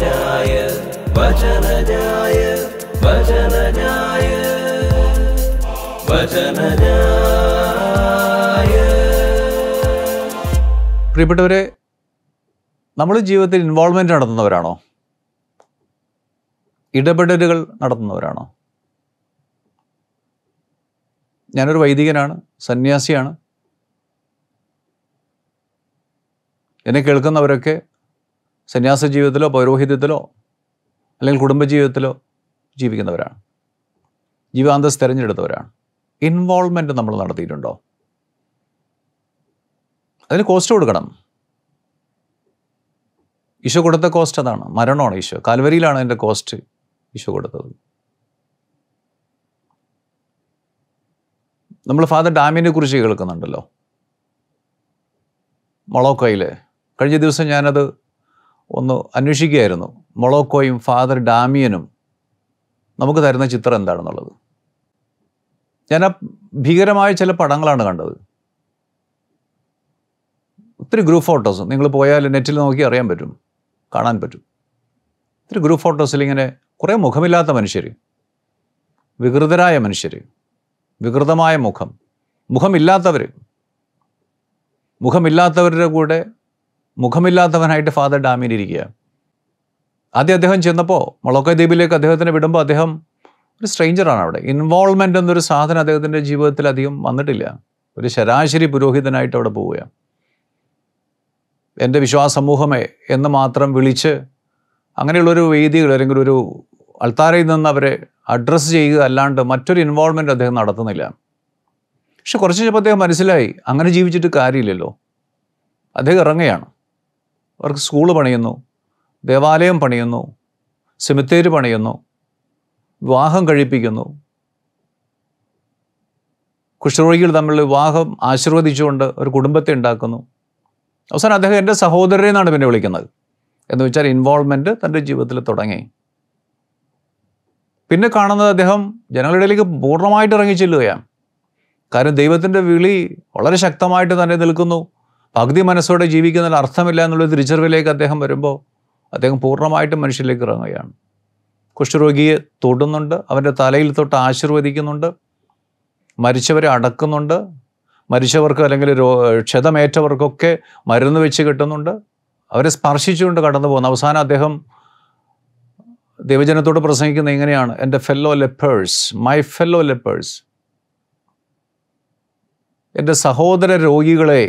വചനജായ വചനജായ വചനജായ വചനജായ. പ്രിയപ്പെട്ടവരെ, നമ്മൾ ജീവിതത്തിൽ ഇൻവോൾവ്മെൻറ്റ് നടത്തുന്നവരാണോ? ഇടപെടലുകൾ നടത്തുന്നവരാണോ? ഞാനൊരു വൈദികനാണ്, സന്യാസിയാണ്. എന്നെ കേൾക്കുന്നവരൊക്കെ സന്യാസ ജീവിതത്തിലോ പൗരോഹിത്യത്തിലോ അല്ലെങ്കിൽ കുടുംബജീവിതത്തിലോ ജീവിക്കുന്നവരാണ്, ജീവാന്തസ് തിരഞ്ഞെടുത്തവരാണ്. ഇൻവോൾവ്മെൻറ്റ് നമ്മൾ നടത്തിയിട്ടുണ്ടോ? അതിന് കോസ്റ്റ് കൊടുക്കണം. ഈശോ കൊടുത്ത കോസ്റ്റ് അതാണ്, മരണമാണ്. ഈശോ കാൽവരിയിലാണ് അതിൻ്റെ കോസ്റ്റ് ഈശോ കൊടുത്തത്. നമ്മൾ ഫാദർ ഡാമിനെ കുറിച്ച് കേൾക്കുന്നുണ്ടല്ലോ, മൊളോക്കോയിൽ. കഴിഞ്ഞ ദിവസം ഞാനത് ഒന്ന് അന്വേഷിക്കുകയായിരുന്നു. മൊളോക്കോയും ഫാദർ ഡാമിയനും നമുക്ക് തരുന്ന ചിത്രം എന്താണെന്നുള്ളത്. ഞാൻ ആ ഭീകരമായ ചില പടങ്ങളാണ് കണ്ടത്. ഒത്തിരി ഗ്രൂപ്പ് ഫോട്ടോസ് നിങ്ങൾ പോയാൽ നെറ്റിൽ നോക്കി അറിയാൻ പറ്റും, കാണാൻ പറ്റും. ഒത്തിരി ഗ്രൂപ്പ് ഫോട്ടോസിൽ ഇങ്ങനെ കുറേ മുഖമില്ലാത്ത മനുഷ്യർ, വികൃതരായ മനുഷ്യർ, വികൃതമായ മുഖമില്ലാത്തവരുടെ കൂടെ മുഖമില്ലാത്തവനായിട്ട് ഫാദർ ഡാമിൻ ഇരിക്കുക. ആദ്യം അദ്ദേഹം ചെന്നപ്പോൾ മൊളോക്കോ ദ്വീപിലേക്ക് അദ്ദേഹത്തിനെ വിടുമ്പോൾ അദ്ദേഹം ഒരു സ്ട്രേഞ്ചറാണ്. അവിടെ ഇൻവോൾവ്മെൻ്റ് എന്നൊരു സാധനം അദ്ദേഹത്തിൻ്റെ ജീവിതത്തിൽ അധികം വന്നിട്ടില്ല. ഒരു ശരാശരി പുരോഹിതനായിട്ട് അവിടെ പോവുകയാണ്. എൻ്റെ വിശ്വാസ സമൂഹമേ എന്ന് മാത്രം വിളിച്ച് അങ്ങനെയുള്ളൊരു വേദികൾ അല്ലെങ്കിൽ ഒരു അൾത്താരയിൽ നിന്ന് അവരെ അഡ്രസ്സ് ചെയ്യുക അല്ലാണ്ട് മറ്റൊരു ഇൻവോൾവ്മെൻറ്റ് അദ്ദേഹം നടത്തുന്നില്ല. പക്ഷെ കുറച്ച് കഴിഞ്ഞപ്പോൾ അദ്ദേഹം മനസ്സിലായി അങ്ങനെ ജീവിച്ചിട്ട് കാര്യമില്ലല്ലോ. അദ്ദേഹം ഇറങ്ങുകയാണ്. അവർക്ക് സ്കൂള് പണിയുന്നു, ദേവാലയം പണിയുന്നു, സെമിത്തേരി പണിയുന്നു, വിവാഹം കഴിപ്പിക്കുന്നു, കുഷ്ഠരോഗികൾ തമ്മിലുള്ള വിവാഹം ആശീർവദിച്ചുകൊണ്ട് ഒരു കുടുംബത്തെ ഉണ്ടാക്കുന്നു. അവസാനം അദ്ദേഹം എൻ്റെ സഹോദരനെ എന്നാണ് പിന്നെ വിളിക്കുന്നത്. എന്ന് വെച്ചാൽ ഇൻവോൾവ്മെൻറ്റ് തൻ്റെ ജീവിതത്തിൽ തുടങ്ങി. പിന്നെ കാണുന്നത് അദ്ദേഹം ജനങ്ങളുടെ ഇടയിലേക്ക് പൂർണ്ണമായിട്ട് ഇറങ്ങി ചെല്ലുകയാണ്. കാരണം ദൈവത്തിൻ്റെ വിളി വളരെ ശക്തമായിട്ട് തന്നെ നിൽക്കുന്നു. പകുതി മനസ്സോടെ ജീവിക്കുന്നതിൽ അർത്ഥമില്ല എന്നുള്ള തിരിച്ചറിവിലേക്ക് അദ്ദേഹം വരുമ്പോൾ അദ്ദേഹം പൂർണ്ണമായിട്ടും മനുഷ്യരിലേക്ക് ഇറങ്ങുകയാണ്. കുഷ്ഠരോഗിയെ തൊടുന്നുണ്ട്, അവൻ്റെ തലയിൽ തൊട്ട് ആശീർവദിക്കുന്നുണ്ട്, മരിച്ചവരെ അടക്കുന്നുണ്ട്, മരിച്ചവർക്ക് അല്ലെങ്കിൽ ക്ഷതമേറ്റവർക്കൊക്കെ മരുന്ന് വെച്ച് കിട്ടുന്നുണ്ട്, അവരെ സ്പർശിച്ചുകൊണ്ട് കടന്നു പോകുന്നു. അവസാനം അദ്ദേഹം ദൈവജനത്തോട് പ്രസംഗിക്കുന്നത് ഇങ്ങനെയാണ്: എൻ്റെ fellow lepers, my fellow lepers, എൻ്റെ സഹോദര രോഗികളെ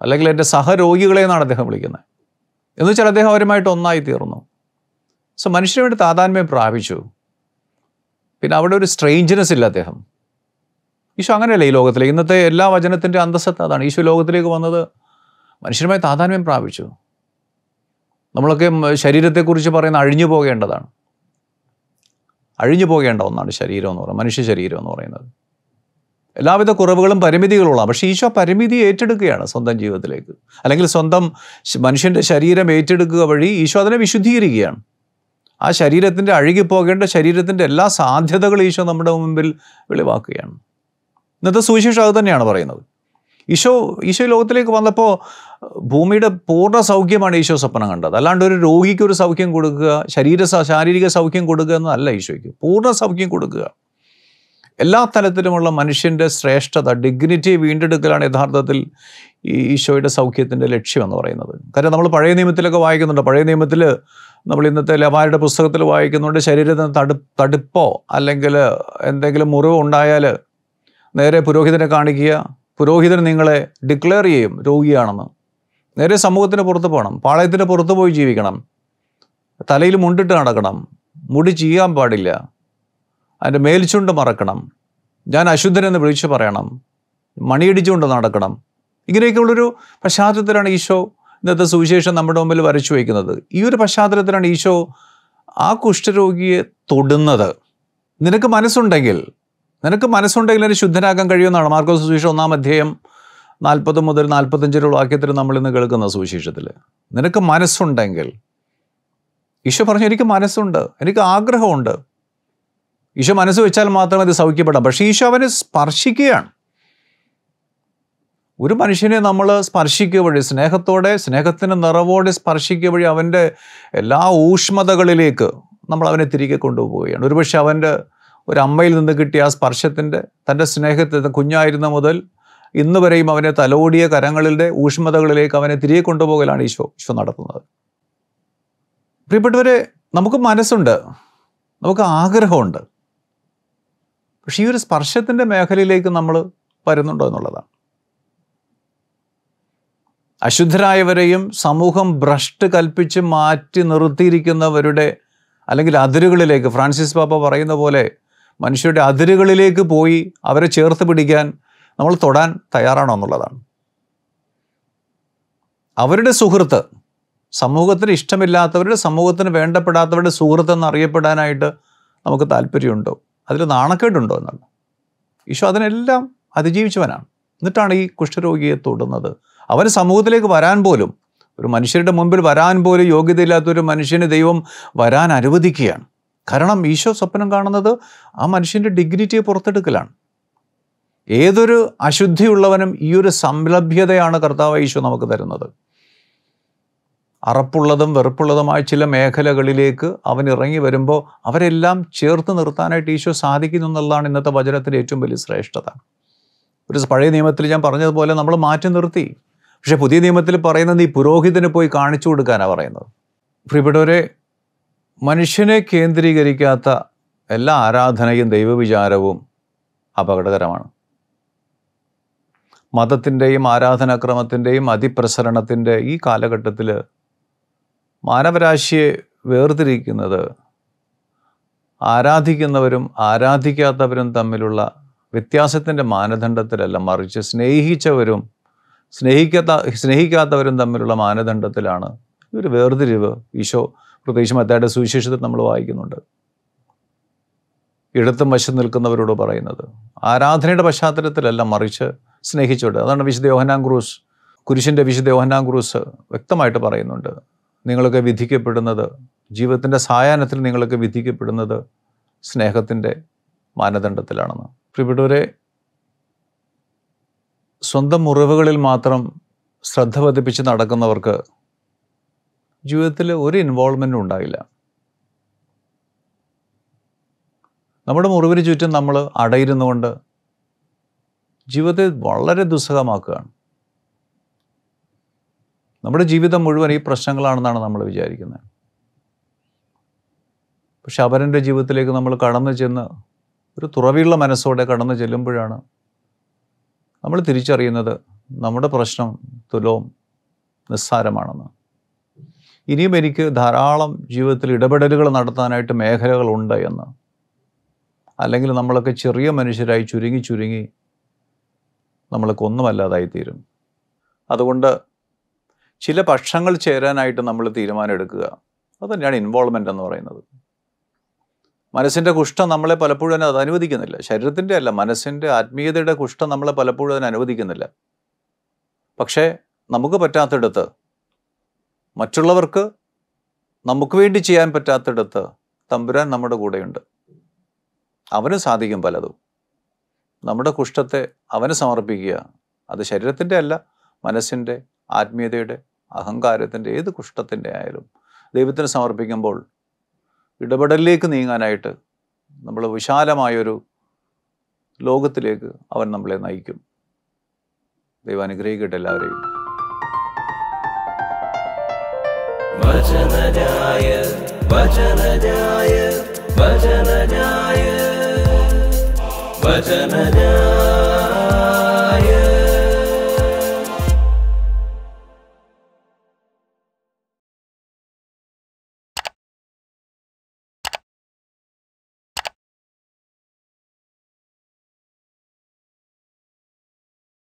അല്ലെങ്കിൽ എൻ്റെ സഹരോഗികളെ എന്നാണ് അദ്ദേഹം വിളിക്കുന്നത്. എന്ന് വെച്ചാൽ അദ്ദേഹം അവരുമായിട്ട് ഒന്നായി തീർന്നു. സോ മനുഷ്യന് വേണ്ടി താതാത്മ്യം പ്രാപിച്ചു. പിന്നെ അവിടെ ഒരു സ്ട്രേഞ്ച്നെസ് ഇല്ല അദ്ദേഹം. ഈശോ അങ്ങനെയല്ല ഈ ലോകത്തിലേക്ക്. ഇന്നത്തെ എല്ലാ വചനത്തിൻ്റെ അന്തസ്സത്ത് അതാണ്. ഈശോ ലോകത്തിലേക്ക് വന്നത് മനുഷ്യരുമായി താതാത്മ്യം പ്രാപിച്ചു. നമ്മളൊക്കെ ശരീരത്തെക്കുറിച്ച് പറയുന്ന അഴിഞ്ഞു പോകേണ്ടതാണ്. അഴിഞ്ഞു പോകേണ്ട ഒന്നാണ് ശരീരം എന്ന് പറയുന്നത്, മനുഷ്യ ശരീരം എന്ന് പറയുന്നത്. എല്ലാവിധ കുറവുകളും പരിമിതികളുള്ള, പക്ഷേ ഈശോ പരിമിതി ഏറ്റെടുക്കുകയാണ് സ്വന്തം ജീവിതത്തിലേക്ക്. അല്ലെങ്കിൽ സ്വന്തം മനുഷ്യൻ്റെ ശരീരം ഏറ്റെടുക്കുക വഴി ഈശോ അതിനെ വിശുദ്ധീകരിക്കുകയാണ്. ആ ശരീരത്തിൻ്റെ അഴുകിപ്പോകേണ്ട ശരീരത്തിൻ്റെ എല്ലാ സാധ്യതകളും ഈശോ നമ്മുടെ മുമ്പിൽ വെളിവാക്കുകയാണ്. ഇന്നത്തെ സുവിശേഷം അത് തന്നെയാണ് പറയുന്നത്. ഈശോ ലോകത്തിലേക്ക് വന്നപ്പോൾ ഭൂമിയുടെ പൂർണ്ണ സൗഖ്യമാണ് ഈശോ സ്വപ്നം കണ്ടത്. അല്ലാണ്ട് ഒരു രോഗിക്ക് ഒരു സൗഖ്യം കൊടുക്കുക, ശാരീരിക സൗഖ്യം കൊടുക്കുക എന്നല്ല ഈശോയ്ക്ക്. പൂർണ്ണ സൗഖ്യം കൊടുക്കുക. എല്ലാ തലത്തിലുമുള്ള മനുഷ്യൻ്റെ ശ്രേഷ്ഠത, ഡിഗ്നിറ്റി വീണ്ടെടുക്കലാണ് യഥാർത്ഥത്തിൽ ഈ ഈശോയുടെ സൗഖ്യത്തിൻ്റെ ലക്ഷ്യമെന്ന് പറയുന്നത്. കാര്യം നമ്മൾ പഴയ നിയമത്തിലൊക്കെ വായിക്കുന്നുണ്ട്. പഴയ നിയമത്തിൽ നമ്മൾ ഇന്നത്തെ ലെവായുടെ പുസ്തകത്തിൽ വായിക്കുന്നുണ്ട്, ശരീരത്തിന് തടുപ്പോ അല്ലെങ്കിൽ എന്തെങ്കിലും മുറിവ് ഉണ്ടായാൽ നേരെ പുരോഹിതനെ കാണിക്കുക. പുരോഹിതൻ നിങ്ങളെ ഡിക്ലെയർ ചെയ്യും രോഗിയാണെന്ന്. നേരെ സമൂഹത്തിന് പുറത്ത് പോകണം, പാളയത്തിന് പുറത്ത് പോയി ജീവിക്കണം, തലയിൽ മുണ്ടിട്ട് നടക്കണം, മുടി ചെയ്യാൻ പാടില്ല, അതിൻ്റെ മേൽച്ചുണ്ട് മറക്കണം, ഞാൻ അശുദ്ധനെന്ന് വിളിച്ചു പറയണം, മണിയടിച്ചുകൊണ്ട് നടക്കണം. ഇങ്ങനെയൊക്കെയുള്ളൊരു പശ്ചാത്തലത്തിലാണ് ഈശോ ഇന്നത്തെ സുവിശേഷം നമ്മുടെ മുമ്പിൽ വരച്ചു വയ്ക്കുന്നത്. ഈ ഒരു പശ്ചാത്തലത്തിലാണ് ഈശോ ആ കുഷ്ഠരോഗിയെ തൊടുന്നത്. നിനക്ക് മനസ്സുണ്ടെങ്കിൽ അതിന് ശുദ്ധനാക്കാൻ കഴിയുമെന്നാണ് മാർക്കോസ് സുവിശേഷം 1-ാം അധ്യായം 40 മുതൽ 45 വാക്യത്തിൽ നമ്മളിന്ന് കേൾക്കുന്ന സുവിശേഷത്തിൽ. നിനക്ക് മനസ്സുണ്ടെങ്കിൽ, ഈശോ പറഞ്ഞു എനിക്ക് മനസ്സുണ്ട്, എനിക്ക് ആഗ്രഹമുണ്ട്. ഈശോ മനസ്സ് വെച്ചാൽ മാത്രമേ അത് സൗഖ്യപ്പെടാം. പക്ഷേ ഈശോ അവനെ സ്പർശിക്കുകയാണ്. ഒരു മനുഷ്യനെ നമ്മൾ സ്പർശിക്കുക വഴി, സ്നേഹത്തോടെ, സ്നേഹത്തിൻ്റെ നിറവോടെ സ്പർശിക്കുക വഴി അവൻ്റെ എല്ലാ ഊഷ്മതകളിലേക്ക് നമ്മൾ അവനെ തിരികെ കൊണ്ടുപോവുകയാണ്. ഒരുപക്ഷെ അവൻ്റെ ഒരു അമ്മയിൽ നിന്ന് കിട്ടിയ ആ സ്പർശത്തിൻ്റെ, തൻ്റെ സ്നേഹത്തിൽ കുഞ്ഞായിരുന്ന മുതൽ ഇന്ന് വരെയും അവനെ തലോടിയ കരങ്ങളിലെ ഊഷ്മതകളിലേക്ക് അവനെ തിരികെ കൊണ്ടുപോകലാണ് ഈശോ നടത്തുന്നത്. പ്രിയപ്പെട്ടവരെ, നമുക്ക് മനസ്സുണ്ട്, നമുക്ക് ആഗ്രഹമുണ്ട്. പക്ഷേ ഈ ഒരു സ്പർശത്തിൻ്റെ മേഖലയിലേക്ക് നമ്മൾ വരുന്നുണ്ടോ എന്നുള്ളതാണ്. അശുദ്ധരായവരെയും സമൂഹം ഭ്രഷ്ട് കൽപ്പിച്ച് മാറ്റി നിർത്തിയിരിക്കുന്നവരുടെ അല്ലെങ്കിൽ അതിരുകളിലേക്ക്, ഫ്രാൻസിസ് പാപ്പ പറയുന്ന പോലെ മനുഷ്യരുടെ അതിരുകളിലേക്ക് പോയി അവരെ ചേർത്ത് പിടിക്കാൻ നമ്മൾ തൊടാൻ തയ്യാറാണോ എന്നുള്ളതാണ്. അവരുടെ സുഹൃത്ത്, സമൂഹത്തിന് ഇഷ്ടമില്ലാത്തവരുടെ, സമൂഹത്തിന് വേണ്ടപ്പെടാത്തവരുടെ സുഹൃത്ത് എന്നറിയപ്പെടാനായിട്ട് നമുക്ക് താല്പര്യമുണ്ടോ? അതിൽ നാണക്കേടുണ്ടോ എന്നാണ്. ഈശോ അതിനെല്ലാം അതിജീവിച്ചവനാണ്. എന്നിട്ടാണ് ഈ കുഷ്ഠരോഗിയെ തൊടുന്നത്. അവന് സമൂഹത്തിലേക്ക് വരാൻ പോലും, ഒരു മനുഷ്യരുടെ മുമ്പിൽ വരാൻ പോലും യോഗ്യതയില്ലാത്തൊരു മനുഷ്യന് ദൈവം വരാൻ അനുവദിക്കുകയാണ്. കാരണം ഈശോ സ്വപ്നം കാണുന്നത് ആ മനുഷ്യൻ്റെ ഡിഗ്നിറ്റിയെ പുറത്തെടുക്കലാണ്. ഏതൊരു അശുദ്ധിയുള്ളവനും ഈ ഒരു സംലഭ്യതയാണ് കർത്താവ് ഈശോ നമുക്ക് തരുന്നത്. അറപ്പുള്ളതും വെറുപ്പുള്ളതുമായ ചില മേഖലകളിലേക്ക് അവൻ ഇറങ്ങി വരുമ്പോൾ അവരെല്ലാം ചേർത്ത് നിർത്താനായിട്ട് ഈശോ സാധിക്കുന്നു എന്നുള്ളതാണ് ഇന്നത്തെ വചനത്തിൻ്റെ ഏറ്റവും വലിയ ശ്രേഷ്ഠത. ഒരു പഴയ നിയമത്തിൽ ഞാൻ പറഞ്ഞതുപോലെ നമ്മൾ മാറ്റി നിർത്തി. പക്ഷേ പുതിയ നിയമത്തിൽ പറയുന്നത് ഈ പുരോഹിതന് പോയി കാണിച്ചു കൊടുക്കാനാണ് പറയുന്നത്. പ്രിയപ്പെട്ടവരെ, മനുഷ്യനെ കേന്ദ്രീകരിക്കാത്ത എല്ലാ ആരാധനയും ദൈവവിചാരവും അപകടകരമാണ്. മതത്തിൻ്റെയും ആരാധനാക്രമത്തിൻ്റെയും അതിപ്രസരണത്തിൻ്റെ ഈ കാലഘട്ടത്തിൽ മാനവരാശിയെ വേർതിരിക്കുന്നത് ആരാധിക്കുന്നവരും ആരാധിക്കാത്തവരും തമ്മിലുള്ള വ്യത്യാസത്തിൻ്റെ മാനദണ്ഡത്തിലല്ല, മറിച്ച് സ്നേഹിച്ചവരും സ്നേഹിക്കാത്തവരും തമ്മിലുള്ള മാനദണ്ഡത്തിലാണ്. ഈ ഒരു വേർതിരിവ് ഈശോ പ്രത്യേകിച്ച് മത്തായിയുടെ സുവിശേഷത്തിൽ നമ്മൾ വായിക്കുന്നുണ്ട്. ഇടത്തും വശം നിൽക്കുന്നവരോട് പറയുന്നത് ആരാധനയുടെ പശ്ചാത്തലത്തിലല്ല, മറിച്ച് സ്നേഹിച്ചോട്. അതാണ് വിശുദ്ധ യോഹന്നാൻ ക്രൂസ്, കുരിശിൻ്റെ വിശുദ്ധ യോഹന്നാൻ ക്രൂസ് വ്യക്തമായിട്ട് പറയുന്നുണ്ട്. നിങ്ങളൊക്കെ വിധിക്കപ്പെടുന്നത്, ജീവിതത്തിൻ്റെ സായാഹ്നത്തിൽ നിങ്ങളൊക്കെ വിധിക്കപ്പെടുന്നത് സ്നേഹത്തിൻ്റെ മാനദണ്ഡത്തിലാണെന്ന്. പ്രിയപ്പെട്ടവരെ, സ്വന്തം മുറിവുകളിൽ മാത്രം ശ്രദ്ധ പതിപ്പിച്ച് നടക്കുന്നവർക്ക് ജീവിതത്തിൽ ഒരു ഇൻവോൾവ്മെൻറ്റും ഉണ്ടായില്ല. നമ്മുടെ മുറിവിന് ചുറ്റും നമ്മൾ അടയിരുന്നുകൊണ്ട് ജീവിതത്തെ വളരെ ദുസ്സഹമാക്കുകയാണ്. നമ്മുടെ ജീവിതം മുഴുവൻ ഈ പ്രശ്നങ്ങളാണെന്നാണ് നമ്മൾ വിചാരിക്കുന്നത്. പക്ഷെ അവരൻ്റെ ജീവിതത്തിലേക്ക് നമ്മൾ കടന്നു ചെന്ന് ഒരു തുറവിയുള്ള മനസ്സോടെ കടന്നു ചെല്ലുമ്പോഴാണ് നമ്മൾ തിരിച്ചറിയുന്നത് നമ്മുടെ പ്രശ്നം തുലോം നിസ്സാരമാണെന്ന്. ഇനിയും എനിക്ക് ധാരാളം ജീവിതത്തിൽ ഇടപെടലുകൾ നടത്താനായിട്ട് മേഖലകളുണ്ട് എന്ന്. അല്ലെങ്കിൽ നമ്മളൊക്കെ ചെറിയ മനുഷ്യരായി ചുരുങ്ങി നമ്മളൊക്കെ ഒന്നുമല്ലാതായിത്തീരും. അതുകൊണ്ട് ചില പക്ഷങ്ങൾ ചേരാനായിട്ട് നമ്മൾ തീരുമാനം എടുക്കുക. അത് തന്നെയാണ് ഇൻവോൾവ്മെൻ്റ് എന്ന് പറയുന്നത്. മനസ്സിൻ്റെ കുഷ്ഠം നമ്മളെ പലപ്പോഴും അത് അനുവദിക്കുന്നില്ല. ശരീരത്തിൻ്റെ അല്ല, മനസ്സിൻ്റെ ആത്മീയതയുടെ കുഷ്ഠം നമ്മളെ പലപ്പോഴും അതിന് അനുവദിക്കുന്നില്ല. പക്ഷേ നമുക്ക് പറ്റാത്തിടത്ത്, മറ്റുള്ളവർക്ക് നമുക്ക് വേണ്ടി ചെയ്യാൻ പറ്റാത്തിടത്ത് തമ്പുരാൻ നമ്മുടെ കൂടെയുണ്ട്. അവന് സാധിക്കും പലതും. നമ്മുടെ കുഷ്ഠത്തെ അവന് സമർപ്പിക്കുക. അത് ശരീരത്തിൻ്റെ അല്ല, മനസ്സിൻ്റെ, ആത്മീയതയുടെ, അഹങ്കാരത്തിൻ്റെ, ഏത് കുഷ്ഠത്തിൻ്റെ ആയാലും ദൈവത്തിന് സമർപ്പിക്കുമ്പോൾ ഇടപെടലിലേക്ക് നീങ്ങാനായിട്ട് നമ്മൾ വിശാലമായൊരു ലോകത്തിലേക്ക് അവൻ നമ്മളെ നയിക്കും. ദൈവം അനുഗ്രഹിക്കട്ടെ എല്ലാവരെയും. വചനജായ വചനജായ വചനജായ വചനജായ